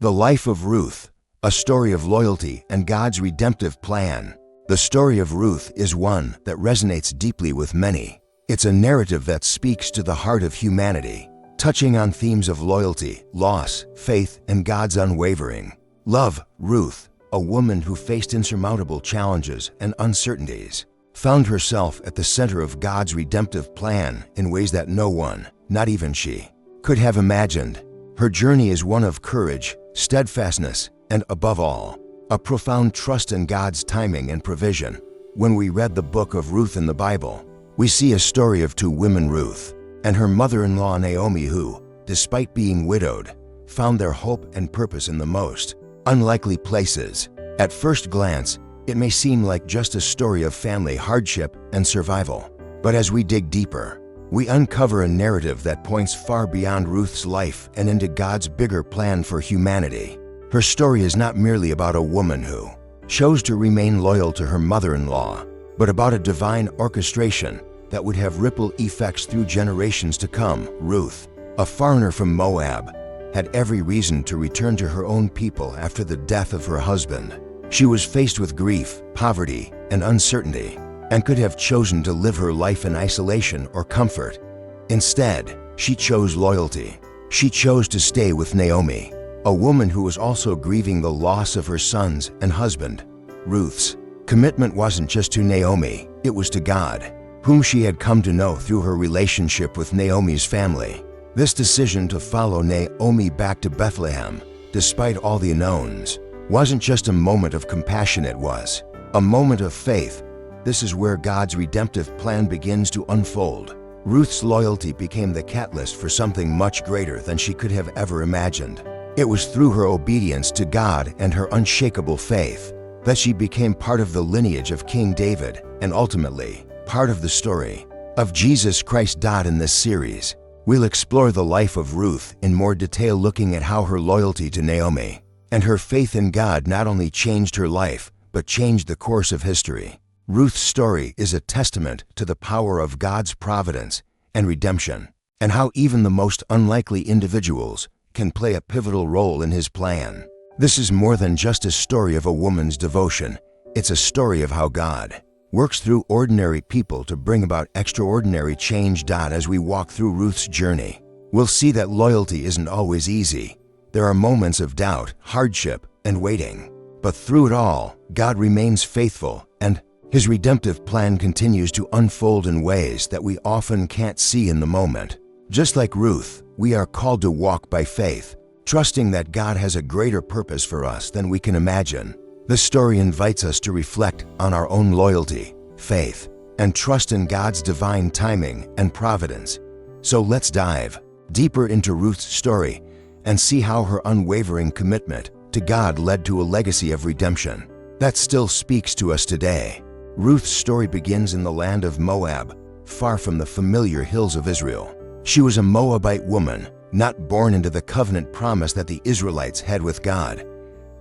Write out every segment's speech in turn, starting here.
The life of Ruth, a story of loyalty and God's redemptive plan. The story of Ruth is one that resonates deeply with many. It's a narrative that speaks to the heart of humanity, touching on themes of loyalty, loss, faith, and God's unwavering love. Ruth, a woman who faced insurmountable challenges and uncertainties, found herself at the center of God's redemptive plan in ways that no one, not even she, could have imagined. Her journey is one of courage, steadfastness, and above all, a profound trust in God's timing and provision. When we read the book of Ruth in the Bible, we see a story of two women, Ruth and her mother-in-law Naomi, who, despite being widowed, found their hope and purpose in the most unlikely places. At first glance, it may seem like just a story of family hardship and survival. But as we dig deeper, we uncover a narrative that points far beyond Ruth's life and into God's bigger plan for humanity. Her story is not merely about a woman who chose to remain loyal to her mother-in-law, but about a divine orchestration that would have ripple effects through generations to come. Ruth, a foreigner from Moab, had every reason to return to her own people after the death of her husband. She was faced with grief, poverty, and uncertainty, and could have chosen to live her life in isolation or comfort. Instead, she chose loyalty. She chose to stay with Naomi, a woman who was also grieving the loss of her sons and husband. Ruth's commitment wasn't just to Naomi, it was to God, whom she had come to know through her relationship with Naomi's family. This decision to follow Naomi back to Bethlehem, despite all the unknowns, wasn't just a moment of compassion, it was a moment of faith. This is where God's redemptive plan begins to unfold. Ruth's loyalty became the catalyst for something much greater than she could have ever imagined. It was through her obedience to God and her unshakable faith that she became part of the lineage of King David and ultimately part of the story of Jesus Christ. In this series, we'll explore the life of Ruth in more detail, looking at how her loyalty to Naomi and her faith in God not only changed her life, but changed the course of history. Ruth's story is a testament to the power of God's providence and redemption, and how even the most unlikely individuals can play a pivotal role in His plan. This is more than just a story of a woman's devotion. It's a story of how God works through ordinary people to bring about extraordinary change. As we walk through Ruth's journey, we'll see that loyalty isn't always easy. There are moments of doubt, hardship, and waiting. But through it all, God remains faithful, and His redemptive plan continues to unfold in ways that we often can't see in the moment. Just like Ruth, we are called to walk by faith, trusting that God has a greater purpose for us than we can imagine. This story invites us to reflect on our own loyalty, faith, and trust in God's divine timing and providence. So let's dive deeper into Ruth's story and see how her unwavering commitment to God led to a legacy of redemption that still speaks to us today. Ruth's story begins in the land of Moab, far from the familiar hills of Israel. She was a Moabite woman, not born into the covenant promise that the Israelites had with God.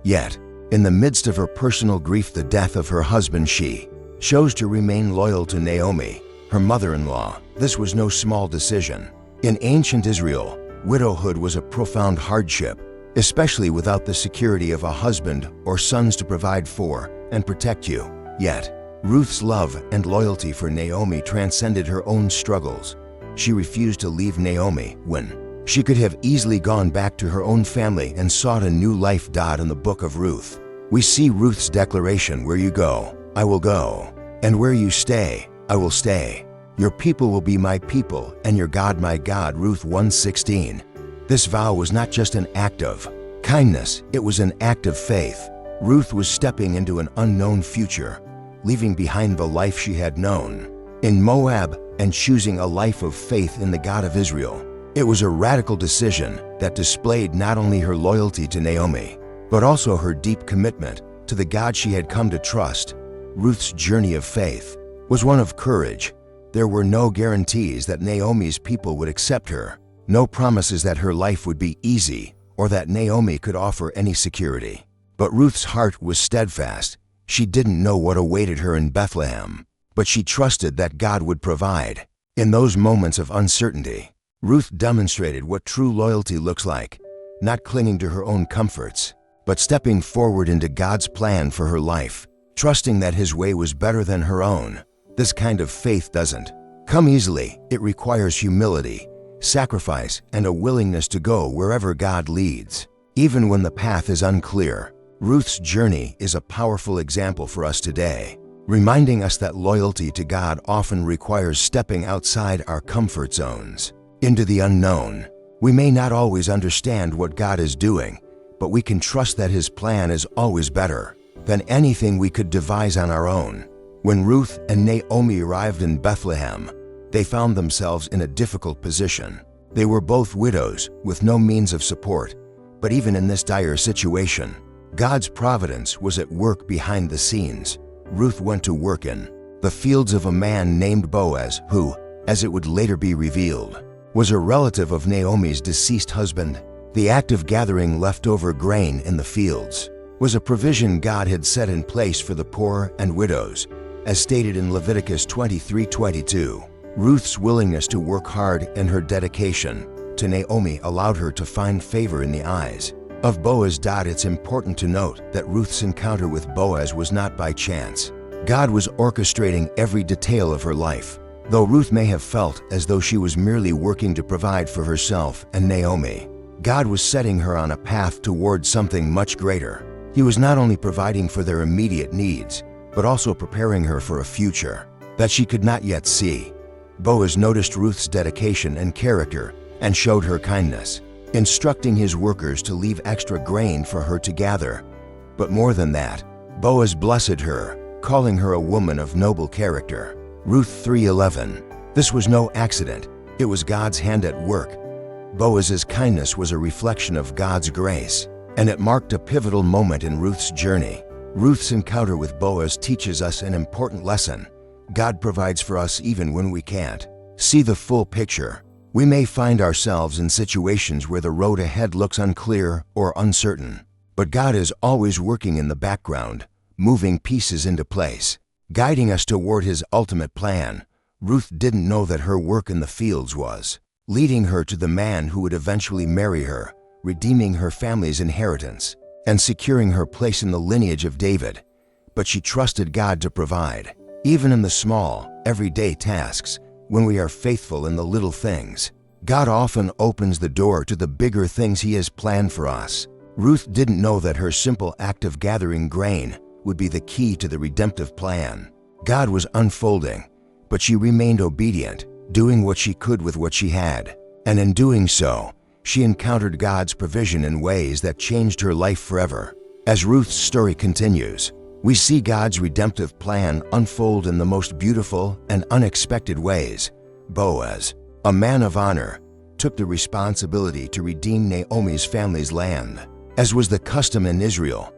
Yet, in the midst of her personal grief, the death of her husband, she chose to remain loyal to Naomi, her mother-in-law. This was no small decision. In ancient Israel, widowhood was a profound hardship, especially without the security of a husband or sons to provide for and protect you. Yet, Ruth's love and loyalty for Naomi transcended her own struggles. She refused to leave Naomi when she could have easily gone back to her own family and sought a new life. In the book of Ruth, we see Ruth's declaration, "Where you go, I will go, and where you stay, I will stay. Your people will be my people, and your God my God." Ruth 1:16. This vow was not just an act of kindness, it was an act of faith. Ruth was stepping into an unknown future, leaving behind the life she had known in Moab and choosing a life of faith in the God of Israel. It was a radical decision that displayed not only her loyalty to Naomi, but also her deep commitment to the God she had come to trust. Ruth's journey of faith was one of courage. There were no guarantees that Naomi's people would accept her, no promises that her life would be easy or that Naomi could offer any security. But Ruth's heart was steadfast. She didn't know what awaited her in Bethlehem, but she trusted that God would provide. In those moments of uncertainty, Ruth demonstrated what true loyalty looks like. not clinging to her own comforts, but stepping forward into God's plan for her life, trusting that His way was better than her own. This kind of faith doesn't come easily. It requires humility, sacrifice, and a willingness to go wherever God leads, even when the path is unclear. Ruth's journey is a powerful example for us today, reminding us that loyalty to God often requires stepping outside our comfort zones, into the unknown. We may not always understand what God is doing, but we can trust that His plan is always better than anything we could devise on our own. When Ruth and Naomi arrived in Bethlehem, they found themselves in a difficult position. They were both widows with no means of support, but even in this dire situation, God's providence was at work behind the scenes. Ruth went to work in the fields of a man named Boaz, who, as it would later be revealed, was a relative of Naomi's deceased husband. The act of gathering leftover grain in the fields was a provision God had set in place for the poor and widows, as stated in Leviticus 23:22. Ruth's willingness to work hard and her dedication to Naomi allowed her to find favor in the eyes of Boaz. It's important to note that Ruth's encounter with Boaz was not by chance. God was orchestrating every detail of her life. Though Ruth may have felt as though she was merely working to provide for herself and Naomi, God was setting her on a path toward something much greater. He was not only providing for their immediate needs, but also preparing her for a future that she could not yet see. Boaz noticed Ruth's dedication and character and showed her kindness, instructing his workers to leave extra grain for her to gather. But more than that, Boaz blessed her, calling her a woman of noble character. Ruth 3:11. This was no accident. It was God's hand at work. Boaz's kindness was a reflection of God's grace, and it marked a pivotal moment in Ruth's journey. Ruth's encounter with Boaz teaches us an important lesson. God provides for us even when we can't see the full picture. We may find ourselves in situations where the road ahead looks unclear or uncertain, but God is always working in the background, moving pieces into place, guiding us toward His ultimate plan. Ruth didn't know that her work in the fields was leading her to the man who would eventually marry her, redeeming her family's inheritance, and securing her place in the lineage of David. But she trusted God to provide, even in the small, everyday tasks. When we are faithful in the little things, God often opens the door to the bigger things He has planned for us. Ruth didn't know that her simple act of gathering grain would be the key to the redemptive plan God was unfolding, but she remained obedient, doing what she could with what she had. And in doing so, she encountered God's provision in ways that changed her life forever. As Ruth's story continues, we see God's redemptive plan unfold in the most beautiful and unexpected ways. Boaz, a man of honor, took the responsibility to redeem Naomi's family's land, as was the custom in Israel.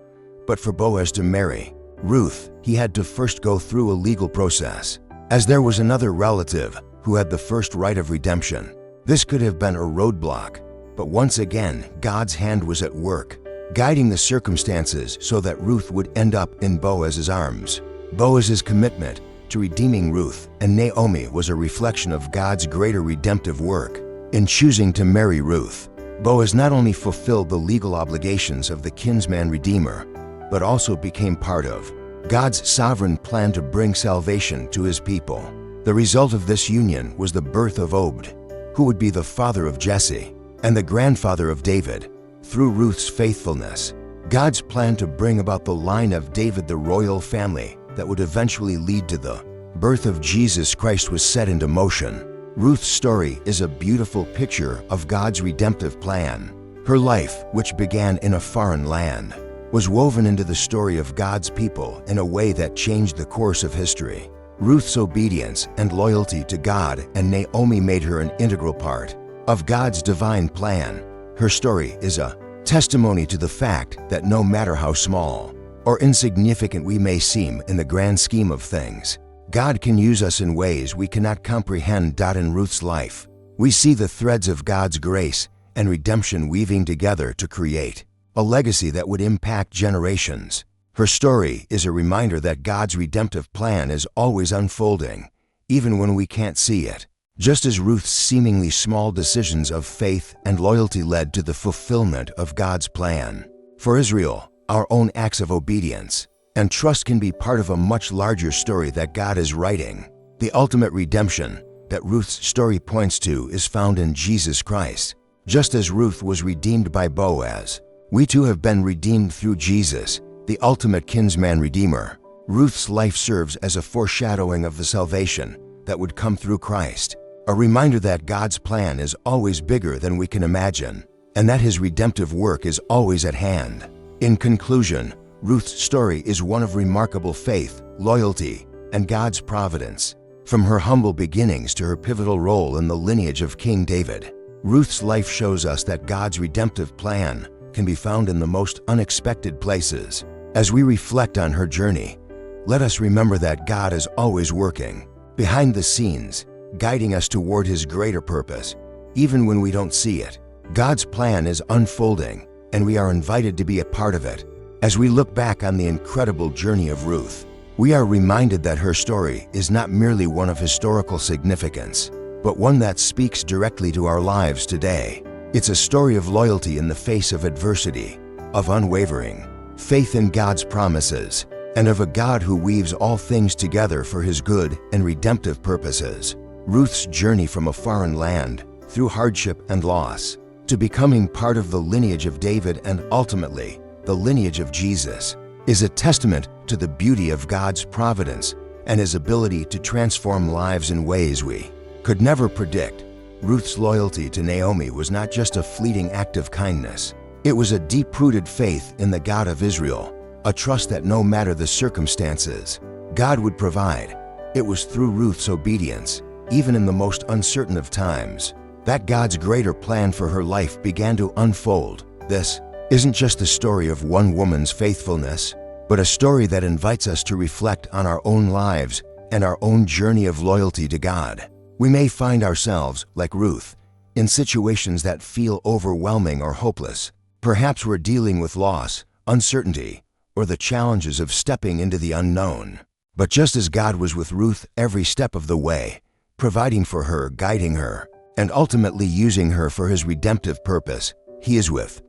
But for Boaz to marry Ruth, he had to first go through a legal process, as there was another relative who had the first right of redemption. This could have been a roadblock, but once again, God's hand was at work, guiding the circumstances so that Ruth would end up in Boaz's arms. Boaz's commitment to redeeming Ruth and Naomi was a reflection of God's greater redemptive work. In choosing to marry Ruth, Boaz not only fulfilled the legal obligations of the kinsman redeemer, but also became part of God's sovereign plan to bring salvation to His people. The result of this union was the birth of Obed, who would be the father of Jesse and the grandfather of David. Through Ruth's faithfulness, God's plan to bring about the line of David, the royal family that would eventually lead to the birth of Jesus Christ, was set into motion. Ruth's story is a beautiful picture of God's redemptive plan. Her life, which began in a foreign land, was woven into the story of God's people in a way that changed the course of history. Ruth's obedience and loyalty to God and Naomi made her an integral part of God's divine plan. Her story is a testimony to the fact that no matter how small or insignificant we may seem in the grand scheme of things, God can use us in ways we cannot comprehend. In Ruth's life, we see the threads of God's grace and redemption weaving together to create a legacy that would impact generations. Her story is a reminder that God's redemptive plan is always unfolding, even when we can't see it. Just as Ruth's seemingly small decisions of faith and loyalty led to the fulfillment of God's plan. For Israel, our own acts of obedience and trust can be part of a much larger story that God is writing. The ultimate redemption that Ruth's story points to is found in Jesus Christ. Just as Ruth was redeemed by Boaz, we too have been redeemed through Jesus, the ultimate kinsman redeemer. Ruth's life serves as a foreshadowing of the salvation that would come through Christ, a reminder that God's plan is always bigger than we can imagine, and that His redemptive work is always at hand. In conclusion, Ruth's story is one of remarkable faith, loyalty, and God's providence. From her humble beginnings to her pivotal role in the lineage of King David, Ruth's life shows us that God's redemptive plan can be found in the most unexpected places. As we reflect on her journey, let us remember that God is always working behind the scenes, guiding us toward His greater purpose, even when we don't see it. God's plan is unfolding, and we are invited to be a part of it. As we look back on the incredible journey of Ruth, we are reminded that her story is not merely one of historical significance, but one that speaks directly to our lives today. It's a story of loyalty in the face of adversity, of unwavering faith in God's promises, and of a God who weaves all things together for His good and redemptive purposes. Ruth's journey from a foreign land, through hardship and loss, to becoming part of the lineage of David and ultimately the lineage of Jesus, is a testament to the beauty of God's providence and His ability to transform lives in ways we could never predict. Ruth's loyalty to Naomi was not just a fleeting act of kindness. It was a deep-rooted faith in the God of Israel, a trust that no matter the circumstances, God would provide. It was through Ruth's obedience, even in the most uncertain of times, that God's greater plan for her life began to unfold. This isn't just the story of one woman's faithfulness, but a story that invites us to reflect on our own lives and our own journey of loyalty to God. We may find ourselves, like Ruth, in situations that feel overwhelming or hopeless. Perhaps we're dealing with loss, uncertainty, or the challenges of stepping into the unknown. But just as God was with Ruth every step of the way, providing for her, guiding her, and ultimately using her for His redemptive purpose, He is with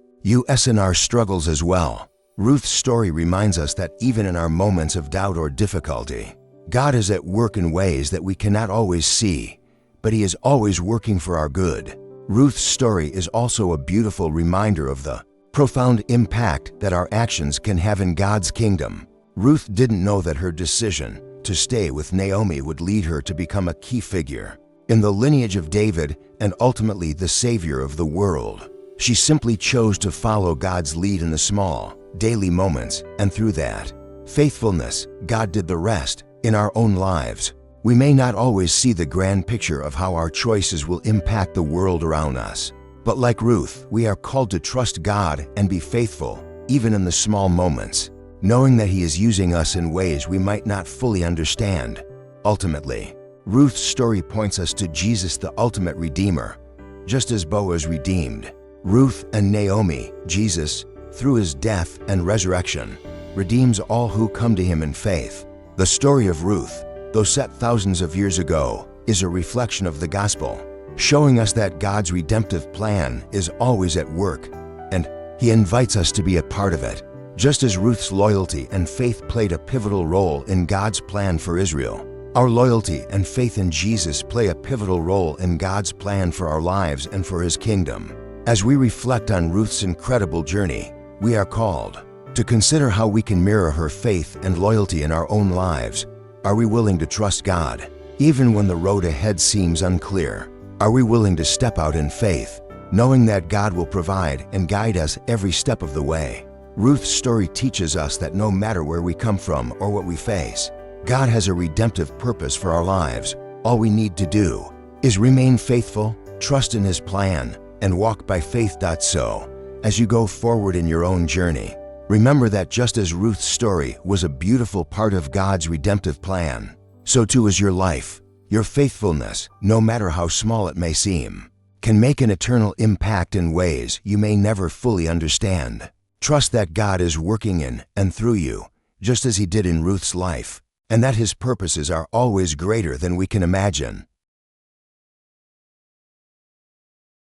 us in our struggles as well. Ruth's story reminds us that even in our moments of doubt or difficulty, God is at work in ways that we cannot always see, but He is always working for our good. Ruth's story is also a beautiful reminder of the profound impact that our actions can have in God's kingdom. Ruth didn't know that her decision to stay with Naomi would lead her to become a key figure in the lineage of David and ultimately the Savior of the world. She simply chose to follow God's lead in the small, daily moments, and through that faithfulness, God did the rest. In our own lives, we may not always see the grand picture of how our choices will impact the world around us. But like Ruth, we are called to trust God and be faithful, even in the small moments, knowing that He is using us in ways we might not fully understand. Ultimately, Ruth's story points us to Jesus, the ultimate Redeemer. Just as Boaz redeemed Ruth and Naomi, Jesus, through His death and resurrection, redeems all who come to Him in faith. The story of Ruth, though set thousands of years ago, is a reflection of the gospel, showing us that God's redemptive plan is always at work, and He invites us to be a part of it. Just as Ruth's loyalty and faith played a pivotal role in God's plan for Israel, our loyalty and faith in Jesus play a pivotal role in God's plan for our lives and for His kingdom. As we reflect on Ruth's incredible journey, we are called to consider how we can mirror her faith and loyalty in our own lives. Are we willing to trust God, even when the road ahead seems unclear? Are we willing to step out in faith, knowing that God will provide and guide us every step of the way? Ruth's story teaches us that no matter where we come from or what we face, God has a redemptive purpose for our lives. All we need to do is remain faithful, trust in His plan, and walk by faith. So, as you go forward in your own journey, remember that just as Ruth's story was a beautiful part of God's redemptive plan, so too is your life. Your faithfulness, no matter how small it may seem, can make an eternal impact in ways you may never fully understand. Trust that God is working in and through you, just as He did in Ruth's life, and that His purposes are always greater than we can imagine.